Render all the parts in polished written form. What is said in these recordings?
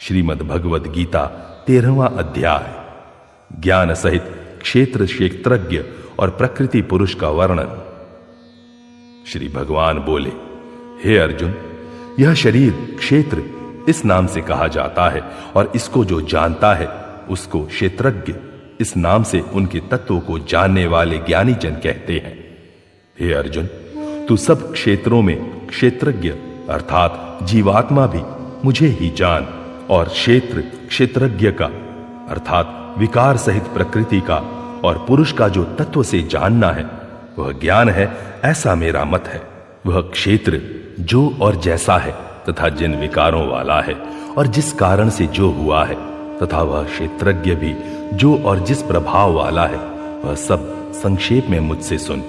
श्रीमद् भगवद गीता 13वां अध्याय। ज्ञान सहित क्षेत्र क्षेत्रज्ञ और प्रकृति पुरुष का वर्णन। श्री भगवान बोले, हे अर्जुन, यह शरीर क्षेत्र इस नाम से कहा जाता है और इसको जो जानता है उसको क्षेत्रज्ञ इस नाम से उनके तत्वों को जानने वाले ज्ञानी जन कहते हैं। हे अर्जुन, तू सब क्षेत्रों में क्षेत्रज्ञ अर्थात जीवात्मा भी मुझे ही जान, और क्षेत्र क्षेत्रज्ञ का अर्थात विकार सहित प्रकृति का और पुरुष का जो तत्व से जानना है वह ज्ञान है, ऐसा मेरा मत है। वह क्षेत्र जो और जैसा है तथा जिन विकारों वाला है और जिस कारण से जो हुआ है, तथा वह क्षेत्रज्ञ भी जो और जिस प्रभाव वाला है, वह सब संक्षेप में मुझसे सुन।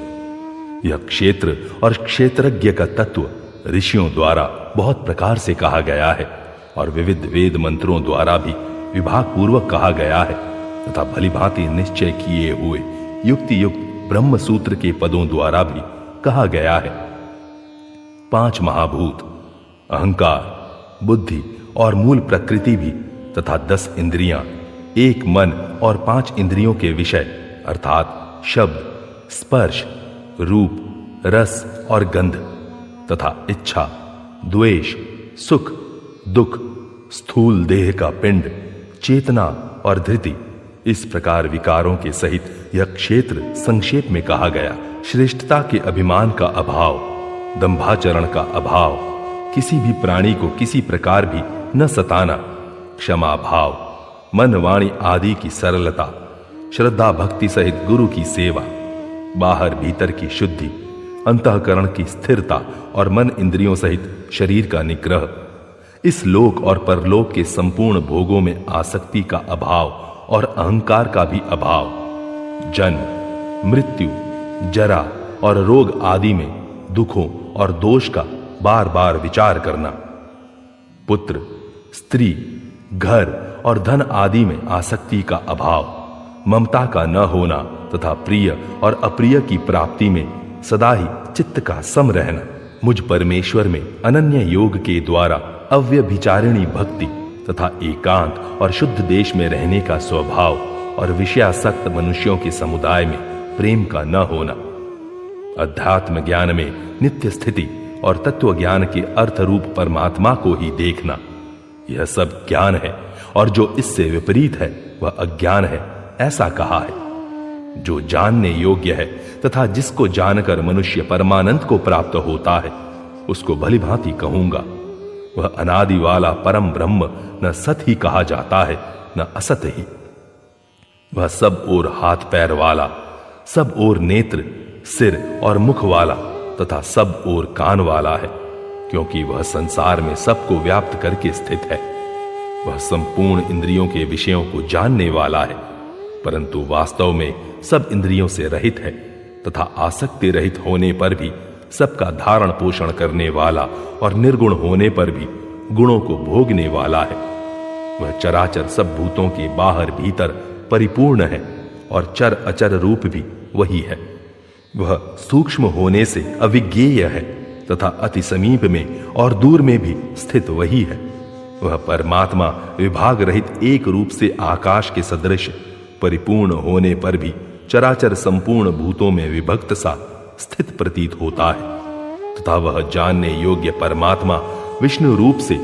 यह क्षेत्र और क्षेत्रज्ञ का तत्व ऋषियों द्वारा बहुत प्रकार से कहा गया है और विविध वेद मंत्रों द्वारा भी विभाग पूर्वक कहा गया है, तथा भली भांति निश्चय किए हुए युक्ति युक्त ब्रह्म सूत्र के पदों द्वारा भी कहा गया है। 5 महाभूत अहंकार, बुद्धि और मूल प्रकृति भी, तथा 10 इंद्रियां, 1 मन और 5 इंद्रियों के विषय अर्थात शब्द, स्पर्श, रूप, रस और गंध, तथा इच्छा, द्वेष, सुख, दुख, स्थूल देह का पिंड, चेतना और धृति, इस प्रकार विकारों के सहित यह क्षेत्र संक्षेप में कहा गया। श्रेष्ठता के अभिमान का अभाव, दंभाचरण का अभाव, किसी भी प्राणी को किसी प्रकार भी न सताना, क्षमा भाव, मन वाणी आदि की सरलता, श्रद्धा भक्ति सहित गुरु की सेवा, बाहर भीतर की शुद्धि, अंतःकरण की स्थिरता और मन इंद्रियों सहित शरीर का निग्रह, इस लोक और परलोक के संपूर्ण भोगों में आसक्ति का अभाव और अहंकार का भी अभाव, जन्म, मृत्यु, जरा और रोग आदि में दुखों और दोष का बार बार विचार करना, पुत्र, स्त्री, घर और धन आदि में आसक्ति का अभाव, ममता का न होना तथा प्रिय और अप्रिय की प्राप्ति में सदा ही चित्त का सम रहना, मुझ परमेश्वर में अनन्य योग के द्वारा अव्यभिचारिणी भक्ति तथा एकांत और शुद्ध देश में रहने का स्वभाव और विषयासक्त मनुष्यों के समुदाय में प्रेम का न होना, अध्यात्म ज्ञान में नित्य स्थिति और तत्व ज्ञान के अर्थ रूप परमात्मा को ही देखना, यह सब ज्ञान है, और जो इससे विपरीत है वह अज्ञान है, ऐसा कहा है। जो जानने योग्य है तथा जिसको जानकर मनुष्य परमानंद को प्राप्त होता है, उसको भली भांति कहूंगा। वह अनादि वाला परम ब्रह्म न सत ही कहा जाता है न असत ही। वह सब ओर हाथ पैर वाला, सब ओर नेत्र, सिर और मुख वाला तथा सब ओर कान वाला है, क्योंकि वह संसार में सबको व्याप्त करके स्थित है। वह संपूर्ण इंद्रियों के विषयों को जानने वाला है, परंतु वास्तव में सब इंद्रियों से रहित है, तथा आसक्ति रहित होने पर भी सबका धारण पोषण करने वाला और निर्गुण होने पर भी गुणों को भोगने वाला है। वह चराचर सब भूतों के बाहर भीतर परिपूर्ण है और चर अचर रूप भी वही है। वह सूक्ष्म होने से अविज्ञेय है तथा अति समीप में और दूर में भी स्थित वही है। वह परमात्मा विभाग रहित एक रूप से आकाश के सदृश परिपूर्ण होने पर भी चराचर संपूर्ण भूतों में विभक्त सा स्थित प्रतीत होता है, तथा वह जानने योग्य परमात्मा विष्णु रूप से